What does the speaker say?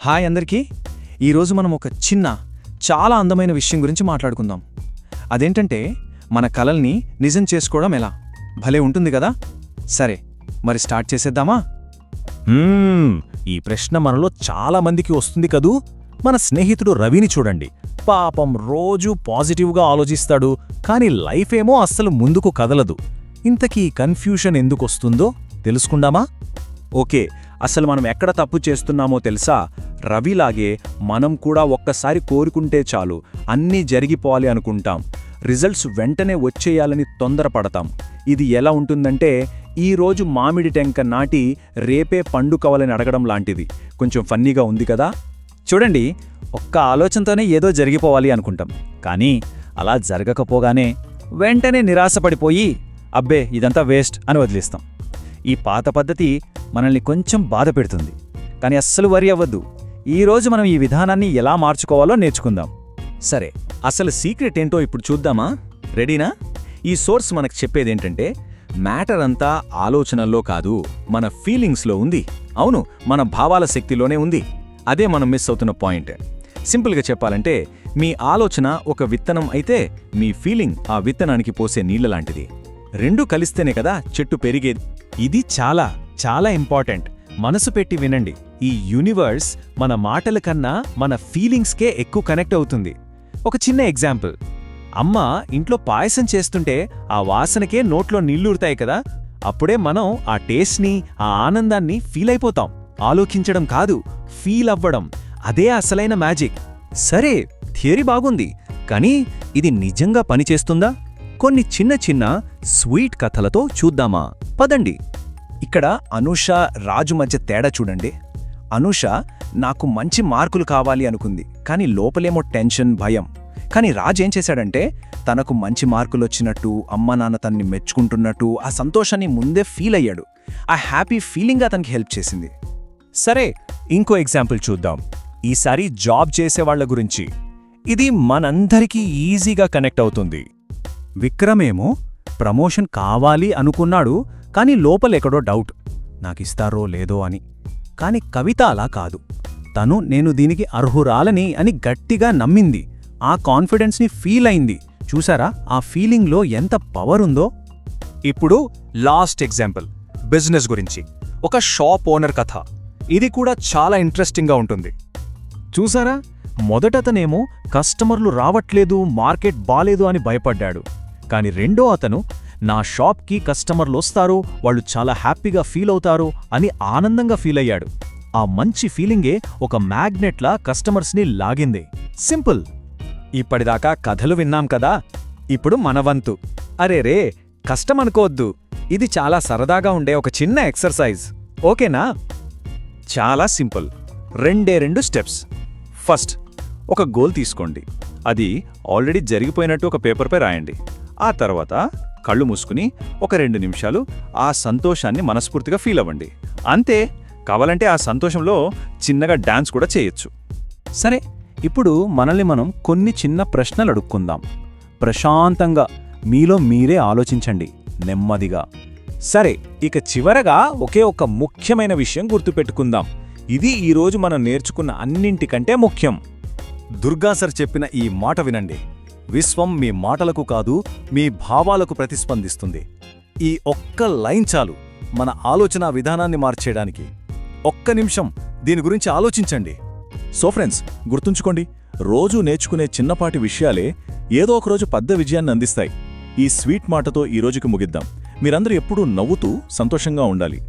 Hi అందరికీ. ఈరోజు మనం ఒక చిన్న చాలా అందమైన విషయం గురించి మాట్లాడుకుందాం. అదేంటంటే మన కలల్ని నిజం చేసుకోవడం ఎలా. భలే ఉంటుంది కదా. సరే, మరి స్టార్ట్ చేసేద్దామా? ఈ ప్రశ్న మనలో చాలా మందికి వస్తుంది కదూ. మన స్నేహితుడు రవిని చూడండి. పాపం రోజూ పాజిటివ్గా ఆలోచిస్తాడు, కానీ లైఫ్ ఏమో అస్సలు ముందుకు కదలదు. ఇంతకీ కన్ఫ్యూషన్ ఎందుకొస్తుందో తెలుసుకుందామా? ఓకే, అసలు మనం ఎక్కడ తప్పు చేస్తున్నామో తెలుసా? రవిలాగే మనం కూడా ఒక్కసారి కోరుకుంటే చాలు అన్నీ జరిగిపోవాలి అనుకుంటాం. రిజల్ట్స్ వెంటనే వచ్చేయాలని తొందరపడతాం. ఇది ఎలా ఉంటుందంటే ఈరోజు మామిడి టెంక నాటి రేపే పండు కావాలని అడగడం లాంటిది. కొంచెం ఫన్నీగా ఉంది కదా. చూడండి, ఒక్క ఆలోచనతోనే ఏదో జరిగిపోవాలి అనుకుంటాం, కానీ అలా జరగకపోగానే వెంటనే నిరాశపడిపోయి అబ్బే ఇదంతా వేస్ట్ అని వదిలేస్తాం. ఈ పాత పద్ధతి మనల్ని కొంచెం బాధ పెడుతుంది, కానీ అస్సలు వరి అవ్వద్దు. ఈరోజు మనం ఈ విధానాన్ని ఎలా మార్చుకోవాలో నేర్చుకుందాం. సరే, అసలు సీక్రెట్ ఏంటో ఇప్పుడు చూద్దామా? రెడీనా? ఈ సోర్స్ మనకు చెప్పేదేంటంటే మ్యాటర్ అంతా ఆలోచనల్లో కాదు, మన ఫీలింగ్స్లో ఉంది. అవును, మన భావాల శక్తిలోనే ఉంది. అదే మనం మిస్ అవుతున్న పాయింట్. సింపుల్గా చెప్పాలంటే మీ ఆలోచన ఒక విత్తనం అయితే మీ ఫీలింగ్ ఆ విత్తనానికి పోసే నీళ్ల లాంటిది. రెండూ కలిస్తేనే కదా చెట్టు పెరిగేది. ఇది చాలా చాలా ఇంపార్టెంట్. మనసు పెట్టి వినండి. ఈ యూనివర్స్ మన మాటల కన్నా మన ఫీలింగ్స్కే ఎక్కువ కనెక్ట్ అవుతుంది. ఒక చిన్న ఎగ్జాంపుల్. అమ్మ ఇంట్లో పాయసం చేస్తుంటే ఆ వాసనకే నోట్లో నీళ్లూరుతాయి కదా. అప్పుడే మనం ఆ టేస్ట్ని, ఆ ఆనందాన్ని ఫీల్ అయిపోతాం. ఆలోచించడం కాదు, ఫీల్ అవ్వడం. అదే అసలైన మ్యాజిక్. సరే, థియరీ బాగుంది, కానీ ఇది నిజంగా పనిచేస్తుందా? కొన్ని చిన్న చిన్న స్వీట్ కథలతో చూద్దామా? పదండి. ఇక్కడ అనూష, రాజు మధ్య తేడా చూడండి. అనూష నాకు మంచి మార్కులు కావాలి అనుకుంది, కానీ లోపలేమో టెన్షన్, భయం. కానీ రాజు ఏం చేశాడంటే తనకు మంచి మార్కులొచ్చినట్టు, అమ్మ నాన్న తన్ని మెచ్చుకుంటున్నట్టు ఆ సంతోషాన్ని ముందే ఫీల్ అయ్యాడు. ఆ హ్యాపీ ఫీలింగ్ అతనికి హెల్ప్ చేసింది. సరే, ఇంకో ఎగ్జాంపుల్ చూద్దాం. ఈసారి జాబ్ చేసేవాళ్ల గురించి. ఇది మనందరికీ ఈజీగా కనెక్ట్ అవుతుంది. విక్రమేమో ప్రమోషన్ కావాలి అనుకున్నాడు, కానీ లోపలెక్కడో డౌట్, నాకిస్తారో లేదో అని. కాని కవిత అలా కాదు. తను నేను దీనికి అర్హురాలని అని గట్టిగా నమ్మింది. ఆ కాన్ఫిడెన్స్ని ఫీల్ అయింది. చూసారా ఆ ఫీలింగ్లో ఎంత పవర్ ఉందో? ఇప్పుడు లాస్ట్ ఎగ్జాంపుల్, బిజినెస్ గురించి. ఒక షాప్ ఓనర్ కథ. ఇది కూడా చాలా ఇంట్రెస్టింగ్గా ఉంటుంది. చూసారా, మొదటతనేమో కస్టమర్లు రావట్లేదు, మార్కెట్ బాలేదు అని భయపడ్డాడు. కాని రెండో అతను నా షాప్కి కస్టమర్లొస్తారు, వాళ్ళు చాలా హ్యాపీగా ఫీల్ అవుతారు అని ఆనందంగా ఫీల్ అయ్యాడు. ఆ మంచి ఫీలింగే ఒక మ్యాగ్నెట్లా కస్టమర్స్ని లాగింది. సింపుల్. ఇప్పటిదాకా కథలు విన్నాం కదా, ఇప్పుడు మన వంతు. అరే రే, కష్టమనుకోవద్దు. ఇది చాలా సరదాగా ఉండే ఒక చిన్న ఎక్సర్సైజ్. ఓకేనా? చాలా సింపుల్. రెండు స్టెప్స్. ఫస్ట్, ఒక గోల్ తీసుకోండి. అది ఆల్రెడీ జరిగిపోయినట్టు ఒక పేపర్పై రాయండి. ఆ తర్వాత కళ్ళు మూసుకుని ఒక 2 నిమిషాలు ఆ సంతోషాన్ని మనస్ఫూర్తిగా ఫీల్ అవ్వండి. అంతే. కావాలంటే ఆ సంతోషంలో చిన్నగా డాన్స్ కూడా చేయొచ్చు. సరే, ఇప్పుడు మనల్ని మనం కొన్ని చిన్న ప్రశ్నలు అడుక్కుందాం. ప్రశాంతంగా మీలో మీరే ఆలోచించండి, నెమ్మదిగా. సరే, ఇక చివరగా ఒకే ఒక ముఖ్యమైన విషయం గుర్తుపెట్టుకుందాం. ఇది ఈరోజు మనం నేర్చుకున్న అన్నింటికంటే ముఖ్యం. దుర్గా సార్ చెప్పిన ఈ మాట వినండి. విశ్వం మీ మాటలకు కాదు, మీ భావాలకు ప్రతిస్పందిస్తుంది. ఈ ఒక్క లైన్ చాలు మన ఆలోచన విధానాన్ని మార్చేయడానికి. ఒక్క నిమిషం దీని గురించి ఆలోచించండి. సో ఫ్రెండ్స్, గుర్తుంచుకోండి, రోజూ నేర్చుకునే చిన్నపాటి విషయాలే ఏదో ఒకరోజు పెద్ద విజయాన్ని అందిస్తాయి. ఈ స్వీట్ మాటతో ఈ రోజుకి ముగిద్దాం. మీరందరూ ఎప్పుడూ నవ్వుతూ సంతోషంగా ఉండాలి.